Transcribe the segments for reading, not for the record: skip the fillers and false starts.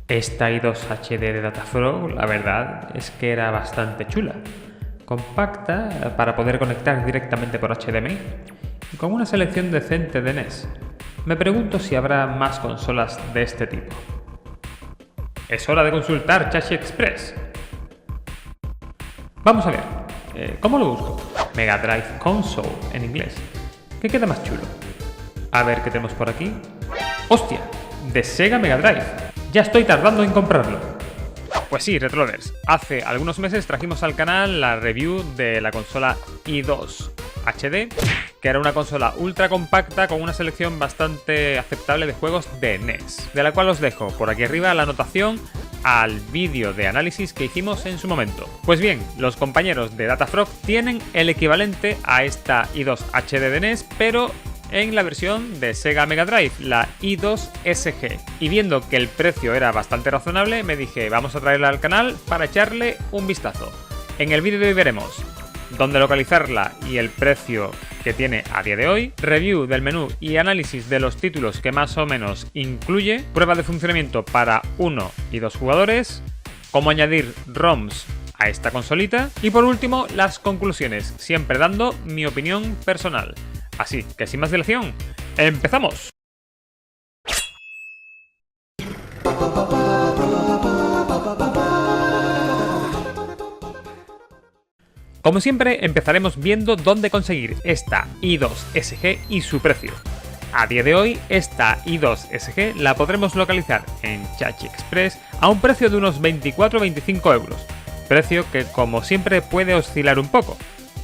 Esta i2 HD de Datafrog, la verdad es que era bastante chula. Compacta para poder conectar directamente por HDMI y con una selección decente de NES. Me pregunto si habrá más consolas de este tipo. Es hora de consultar Chachi Express. Vamos a ver, ¿cómo lo busco? Mega Drive Console en inglés. ¿Qué queda más chulo? A ver qué tenemos por aquí. ¡Hostia! De Sega Mega Drive. Ya estoy tardando en comprarlo. Pues sí, Retrolovers, hace algunos meses trajimos al canal la review de la consola i2 HD, que era una consola ultra compacta con una selección bastante aceptable de juegos de NES, de la cual os dejo por aquí arriba la anotación al vídeo de análisis que hicimos en su momento. Pues bien, los compañeros de Datafrog tienen el equivalente a esta i2 HD de NES, pero en la versión de Sega Mega Drive, la i2 SG. Y viendo que el precio era bastante razonable, me dije, vamos a traerla al canal para echarle un vistazo. En el vídeo de hoy veremos dónde localizarla y el precio que tiene a día de hoy, review del menú y análisis de los títulos que más o menos incluye, prueba de funcionamiento para 1 y 2 jugadores, cómo añadir ROMs a esta consolita y por último las conclusiones, siempre dando mi opinión personal. Así que sin más dilación, ¡empezamos! Como siempre, empezaremos viendo dónde conseguir esta i2 SG y su precio. A día de hoy, esta i2 SG la podremos localizar en Chachi Express a un precio de unos 24-25 euros, precio que como siempre puede oscilar un poco.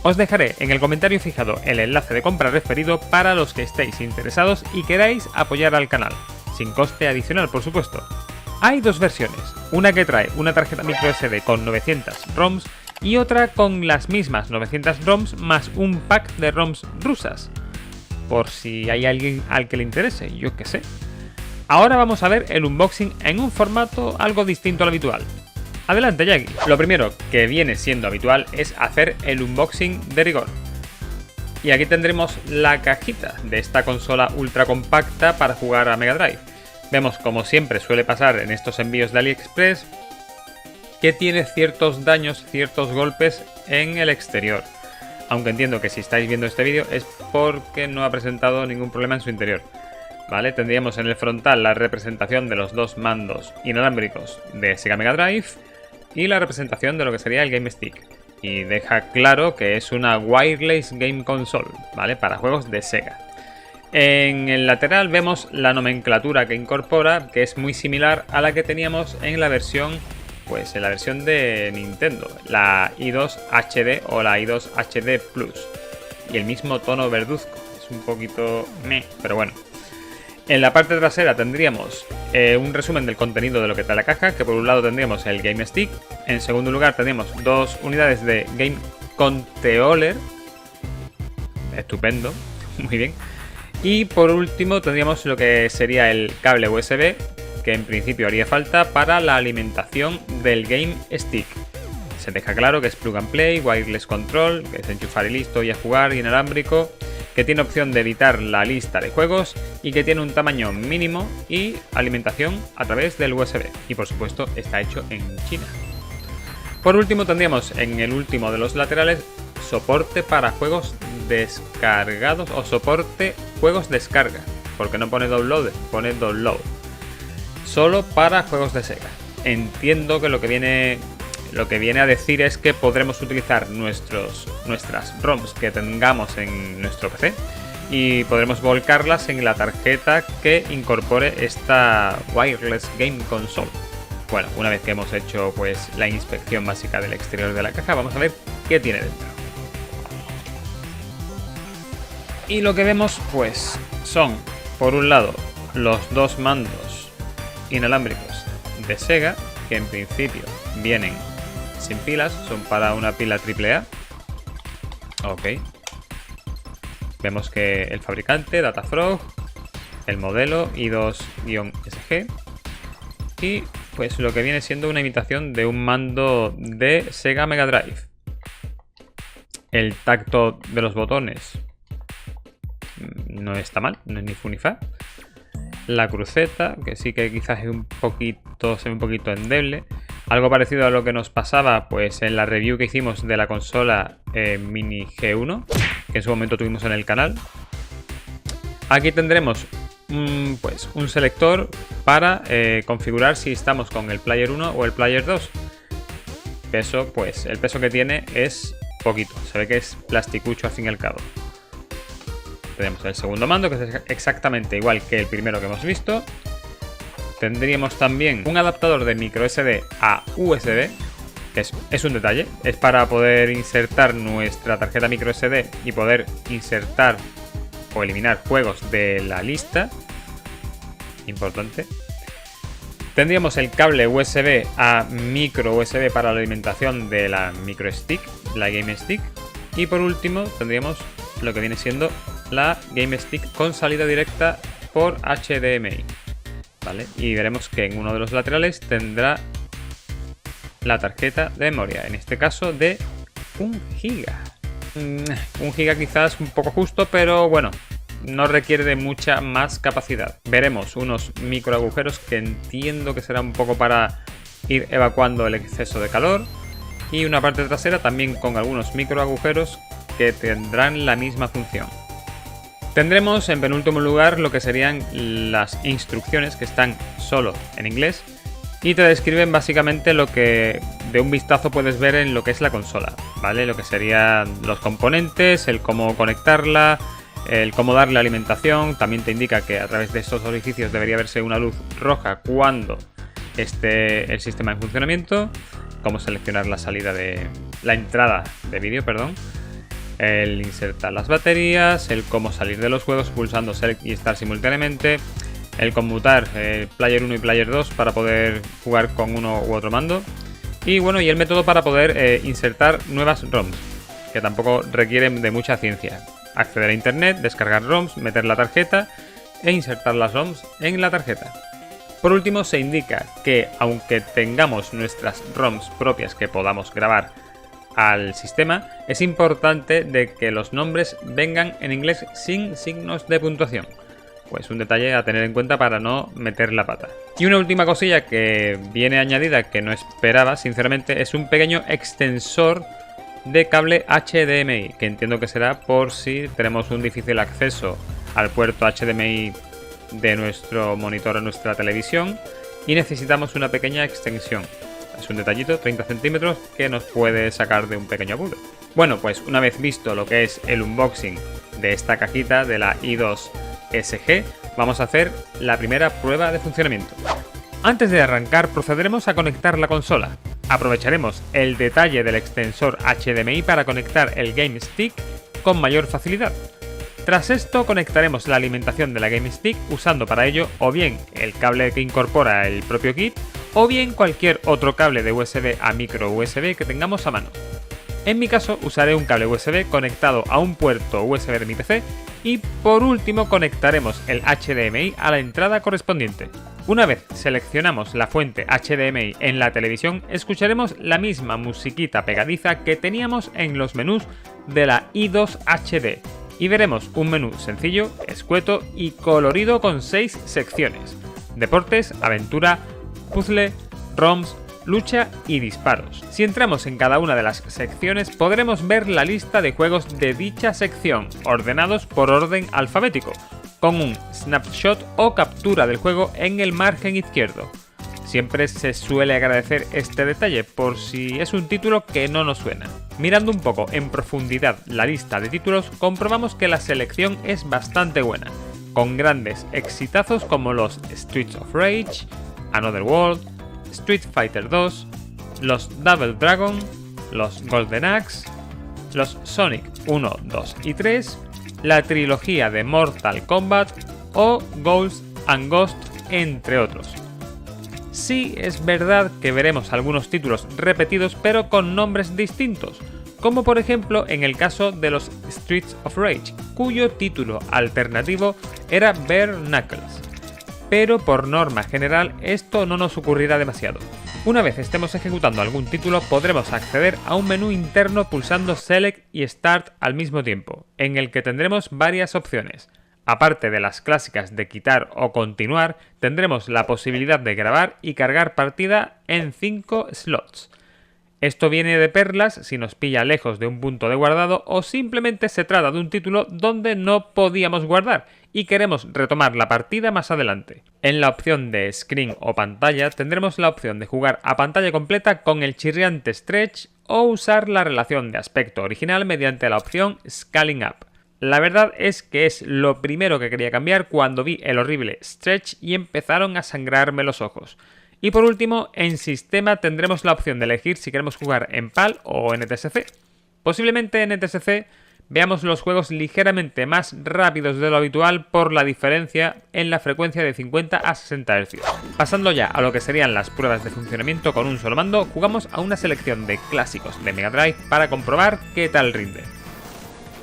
Os dejaré en el comentario fijado el enlace de compra referido para los que estéis interesados y queráis apoyar al canal, sin coste adicional por supuesto. Hay dos versiones, una que trae una tarjeta microSD con 900 ROMs y otra con las mismas 900 ROMs más un pack de ROMs rusas, por si hay alguien al que le interese, yo qué sé. Ahora vamos a ver el unboxing en un formato algo distinto al habitual. Adelante, Yagi. Lo primero que viene siendo habitual es hacer el unboxing de rigor. Y aquí tendremos la cajita de esta consola ultra compacta para jugar a Mega Drive. Vemos, como siempre suele pasar en estos envíos de AliExpress, que tiene ciertos daños, ciertos golpes en el exterior. Aunque entiendo que si estáis viendo este vídeo es porque no ha presentado ningún problema en su interior. ¿Vale? Tendríamos en el frontal la representación de los dos mandos inalámbricos de Sega Mega Drive y la representación de lo que sería el Game Stick. Y deja claro que es una Wireless Game Console, ¿vale? Para juegos de Sega. En el lateral vemos la nomenclatura que incorpora, que es muy similar a la que teníamos en la versión, pues en la versión de Nintendo, la i2 HD o la i2 HD Plus. Y el mismo tono verduzco, es un poquito meh, pero bueno. En la parte trasera tendríamos un resumen del contenido de lo que trae la caja, que por un lado tendríamos el Game Stick, en segundo lugar tendríamos dos unidades de Game Controller, estupendo, muy bien, y por último tendríamos lo que sería el cable USB, que en principio haría falta para la alimentación del Game Stick. Se deja claro que es plug and play, wireless control, que es enchufar y listo y a jugar, inalámbrico, que tiene opción de editar la lista de juegos y que tiene un tamaño mínimo y alimentación a través del USB. Y por supuesto está hecho en China. Por último tendríamos en el último de los laterales soporte para juegos descargados o soporte juegos descarga, porque no pone download, pone download. Solo para juegos de Sega. Entiendo que lo que viene a decir es que podremos utilizar nuestras ROMs que tengamos en nuestro PC y podremos volcarlas en la tarjeta que incorpore esta Wireless Game Console. Bueno, una vez que hemos hecho pues la inspección básica del exterior de la caja, vamos a ver qué tiene dentro. Y lo que vemos pues son, por un lado, los dos mandos inalámbricos de Sega, que en principio vienen sin pilas, son para una pila AAA. Ok. Vemos que el fabricante, Datafrog, el modelo i2-SG y pues lo que viene siendo una imitación de un mando de Sega Mega Drive. El tacto de los botones no está mal, no es ni fu ni fa. la cruceta, que sí que quizás es un poquito, se ve un poquito endeble. Algo parecido a lo que nos pasaba pues en la review que hicimos de la consola Mini G1, que en su momento tuvimos en el canal. Aquí tendremos pues un selector para configurar si estamos con el Player 1 o el Player 2. Peso, pues el peso que tiene es poquito, se ve que es plasticucho al fin y al cabo. Tenemos el segundo mando, que es exactamente igual que el primero que hemos visto. Tendríamos también un adaptador de micro SD a USB, que es un detalle. Es para poder insertar nuestra tarjeta micro SD y poder insertar o eliminar juegos de la lista. Importante. Tendríamos el cable USB a micro USB para la alimentación de la micro stick, la Game Stick. Y por último tendríamos lo que viene siendo la Game Stick con salida directa por HDMI, ¿vale? Y veremos que en uno de los laterales tendrá la tarjeta de memoria, en este caso de 1 GB. 1 GB quizás un poco justo, pero bueno, no requiere de mucha más capacidad. Veremos unos micro agujeros que entiendo que será un poco para ir evacuando el exceso de calor, y una parte trasera también con algunos micro agujeros que tendrán la misma función. Tendremos en penúltimo lugar lo que serían las instrucciones, que están solo en inglés y te describen básicamente lo que de un vistazo puedes ver en lo que es la consola, ¿vale? Lo que serían los componentes, el cómo conectarla, el cómo darle alimentación. También te indica que a través de estos orificios debería verse una luz roja cuando esté el sistema en funcionamiento, cómo seleccionar la salida de la entrada de vídeo, perdón. El insertar las baterías, el cómo salir de los juegos pulsando Select y Start simultáneamente, el conmutar Player 1 y Player 2 para poder jugar con uno u otro mando, y bueno, y el método para poder insertar nuevas ROMs, que tampoco requieren de mucha ciencia. Acceder a internet, descargar ROMs, meter la tarjeta e insertar las ROMs en la tarjeta. Por último, se indica que aunque tengamos nuestras ROMs propias que podamos grabar al sistema, es importante de que los nombres vengan en inglés sin signos de puntuación. Pues un detalle a tener en cuenta para no meter la pata. Y una última cosilla que viene añadida que no esperaba, sinceramente, es un pequeño extensor de cable HDMI, que entiendo que será por si tenemos un difícil acceso al puerto HDMI de nuestro monitor o nuestra televisión y necesitamos una pequeña extensión. Es un detallito, 30 centímetros, que nos puede sacar de un pequeño apuro. Bueno, pues una vez visto lo que es el unboxing de esta cajita de la i2 SG, vamos a hacer la primera prueba de funcionamiento. Antes de arrancar, procederemos a conectar la consola. Aprovecharemos el detalle del extensor HDMI para conectar el Game Stick con mayor facilidad. Tras esto, conectaremos la alimentación de la Game Stick usando para ello o bien el cable que incorpora el propio kit, o bien cualquier otro cable de USB a micro USB que tengamos a mano. En mi caso usaré un cable USB conectado a un puerto USB de mi PC y por último conectaremos el HDMI a la entrada correspondiente. Una vez seleccionamos la fuente HDMI en la televisión, escucharemos la misma musiquita pegadiza que teníamos en los menús de la i2 HD y veremos un menú sencillo, escueto y colorido con 6 secciones: deportes, aventura, puzzle, ROMs, lucha y disparos. Si entramos en cada una de las secciones podremos ver la lista de juegos de dicha sección, ordenados por orden alfabético, con un snapshot o captura del juego en el margen izquierdo. Siempre se suele agradecer este detalle por si es un título que no nos suena. Mirando un poco en profundidad la lista de títulos, comprobamos que la selección es bastante buena, con grandes exitazos como los Streets of Rage, Another World, Street Fighter 2, los Double Dragon, los Golden Axe, los Sonic 1, 2 y 3, la trilogía de Mortal Kombat o Ghosts and Ghosts, entre otros. Sí, es verdad que veremos algunos títulos repetidos pero con nombres distintos, como por ejemplo en el caso de los Streets of Rage, cuyo título alternativo era Bare Knuckles. Pero por norma general esto no nos ocurrirá demasiado. Una vez estemos ejecutando algún título podremos acceder a un menú interno pulsando Select y Start al mismo tiempo, en el que tendremos varias opciones: Aparte de las clásicas de quitar o continuar, tendremos la posibilidad de grabar y cargar partida en 5 slots. Esto viene de perlas si nos pilla lejos de un punto de guardado o simplemente se trata de un título donde no podíamos guardar y queremos retomar la partida más adelante. En la opción de screen o pantalla tendremos la opción de jugar a pantalla completa con el chirriante stretch o usar la relación de aspecto original mediante la opción scaling up. La verdad es que es lo primero que quería cambiar cuando vi el horrible stretch y empezaron a sangrarme los ojos. Y por último, en sistema tendremos la opción de elegir si queremos jugar en PAL o NTSC. Posiblemente en NTSC veamos los juegos ligeramente más rápidos de lo habitual por la diferencia en la frecuencia de 50 a 60 Hz. Pasando ya a lo que serían las pruebas de funcionamiento con un solo mando, jugamos a una selección de clásicos de Mega Drive para comprobar qué tal rinde.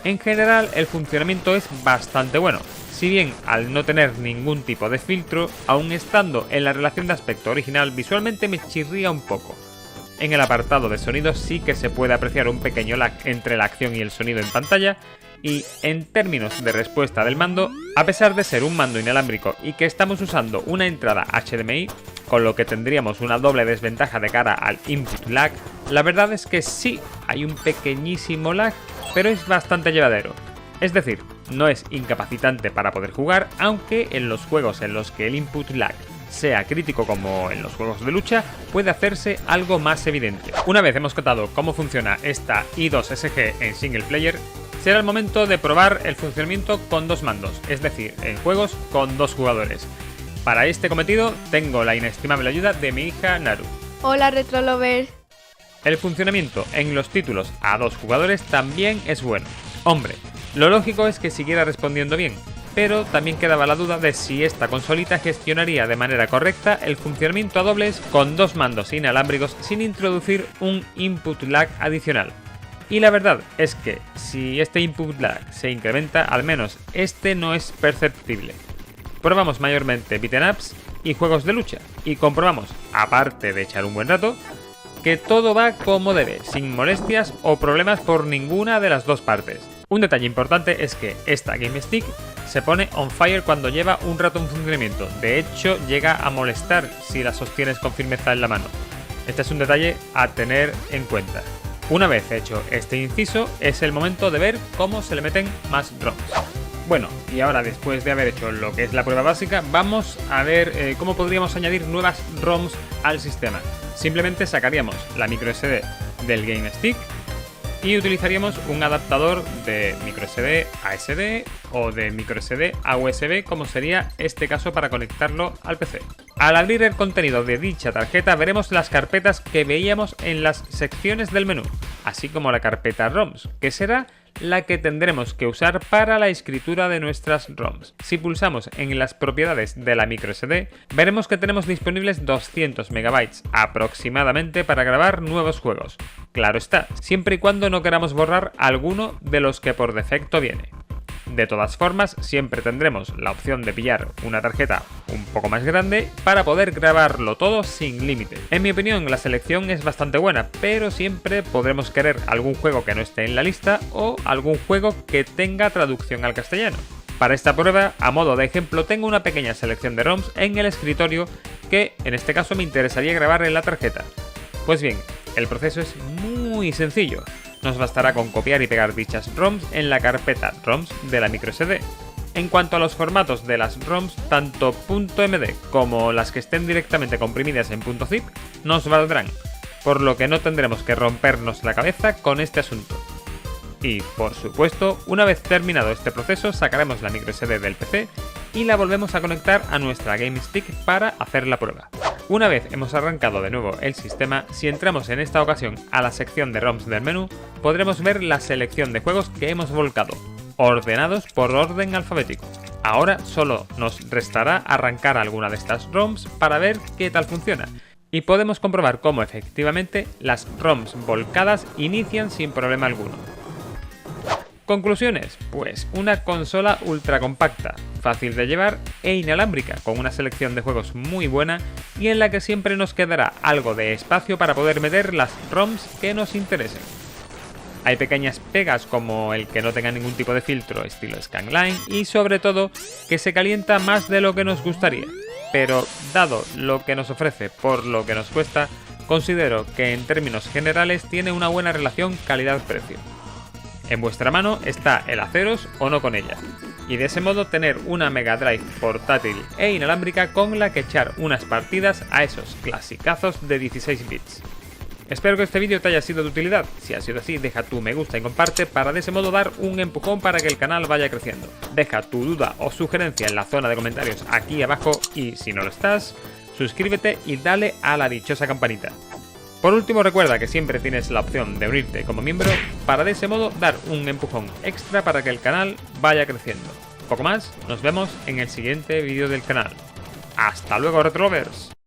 En general el funcionamiento es bastante bueno. Si bien al no tener ningún tipo de filtro, aun estando en la relación de aspecto original visualmente me chirría un poco. En el apartado de sonido sí que se puede apreciar un pequeño lag entre la acción y el sonido en pantalla, y en términos de respuesta del mando, a pesar de ser un mando inalámbrico y que estamos usando una entrada HDMI, con lo que tendríamos una doble desventaja de cara al input lag, la verdad es que sí hay un pequeñísimo lag, pero es bastante llevadero. Es decir, no es incapacitante para poder jugar, aunque en los juegos en los que el input lag sea crítico como en los juegos de lucha, puede hacerse algo más evidente. Una vez hemos contado cómo funciona esta i2SG en single player, será el momento de probar el funcionamiento con dos mandos, es decir, en juegos con dos jugadores. Para este cometido tengo la inestimable ayuda de mi hija Naru. Hola Retrolover. El funcionamiento en los títulos a dos jugadores también es bueno. Hombre, lo lógico es que siguiera respondiendo bien, pero también quedaba la duda de si esta consolita gestionaría de manera correcta el funcionamiento a dobles con dos mandos inalámbricos sin introducir un input lag adicional. Y la verdad es que si este input lag se incrementa, al menos este no es perceptible. Probamos mayormente beat'em ups y juegos de lucha y comprobamos, aparte de echar un buen rato, que todo va como debe, sin molestias o problemas por ninguna de las dos partes. Un detalle importante es que esta Game Stick se pone on fire cuando lleva un rato en funcionamiento, de hecho llega a molestar si la sostienes con firmeza en la mano. Este es un detalle a tener en cuenta. Una vez hecho este inciso, es el momento de ver cómo se le meten más ROMs. Bueno, y ahora después de haber hecho lo que es la prueba básica, vamos a ver cómo podríamos añadir nuevas ROMs al sistema. Simplemente sacaríamos la microSD del Game Stick y utilizaríamos un adaptador de microSD a SD o de microSD a USB, como sería este caso para conectarlo al PC. Al abrir el contenido de dicha tarjeta veremos las carpetas que veíamos en las secciones del menú, así como la carpeta ROMs, que será la que tendremos que usar para la escritura de nuestras ROMs. Si pulsamos en las propiedades de la microSD, veremos que tenemos disponibles 200 MB aproximadamente para grabar nuevos juegos. Claro está, siempre y cuando no queramos borrar alguno de los que por defecto viene. De todas formas, siempre tendremos la opción de pillar una tarjeta un poco más grande para poder grabarlo todo sin límite. En mi opinión, la selección es bastante buena, pero siempre podremos querer algún juego que no esté en la lista o algún juego que tenga traducción al castellano. Para esta prueba, a modo de ejemplo, tengo una pequeña selección de ROMs en el escritorio que, en este caso, me interesaría grabar en la tarjeta. Pues bien, el proceso es muy sencillo. Nos bastará con copiar y pegar dichas ROMs en la carpeta ROMs de la microSD. En cuanto a los formatos de las ROMs, tanto .md como las que estén directamente comprimidas en .zip nos valdrán, por lo que no tendremos que rompernos la cabeza con este asunto. Y, por supuesto, una vez terminado este proceso, sacaremos la microSD del PC y la volvemos a conectar a nuestra Game Stick para hacer la prueba. Una vez hemos arrancado de nuevo el sistema, si entramos en esta ocasión a la sección de ROMs del menú, podremos ver la selección de juegos que hemos volcado, ordenados por orden alfabético. Ahora solo nos restará arrancar alguna de estas ROMs para ver qué tal funciona, y podemos comprobar cómo efectivamente las ROMs volcadas inician sin problema alguno. Conclusiones, pues una consola ultra compacta, fácil de llevar e inalámbrica, con una selección de juegos muy buena y en la que siempre nos quedará algo de espacio para poder meter las ROMs que nos interesen. Hay pequeñas pegas como el que no tenga ningún tipo de filtro estilo Scanline y sobre todo que se calienta más de lo que nos gustaría. Pero dado lo que nos ofrece por lo que nos cuesta, considero que en términos generales tiene una buena relación calidad-precio. En vuestra mano está el haceros o no con ella, y de ese modo tener una Mega Drive portátil e inalámbrica con la que echar unas partidas a esos clasicazos de 16 bits. Espero que este vídeo te haya sido de utilidad. Si ha sido así, deja tu me gusta y comparte para de ese modo dar un empujón para que el canal vaya creciendo. Deja tu duda o sugerencia en la zona de comentarios aquí abajo y si no lo estás, suscríbete y dale a la dichosa campanita. Por último, recuerda que siempre tienes la opción de unirte como miembro para de ese modo dar un empujón extra para que el canal vaya creciendo. Poco más, nos vemos en el siguiente vídeo del canal. ¡Hasta luego, Retro Lovers!